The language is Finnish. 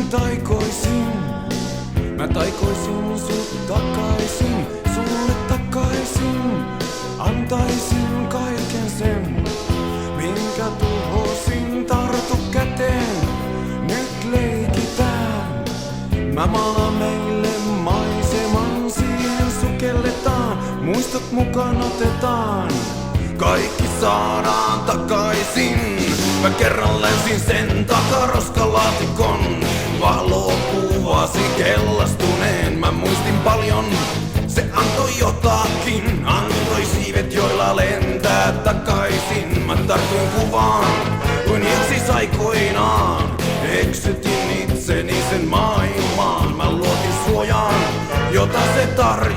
taikoisin. Mä taikoisin sut takaisin, sulle takaisin. Antaisin kaiken sen, minkä tuhosin, tartu käteen. Nyt leikitään. Mä maalaan meille maiseman, siihen sukelletaan. Muistot mukaan otetaan. Kaikki saadaan takaisin. Mä kerran löysin sen takaroskalaatikon. Valo kuvasi kellastuneen. Mä muistin paljon, se antoi jotakin. Antoi siivet, joilla lentää takaisin. Mä tartuin kuvaan, kuin yksis aikoinaan. Eksytin itseni sen maailmaan. Mä luotin suojaan, jota se tarjoaa.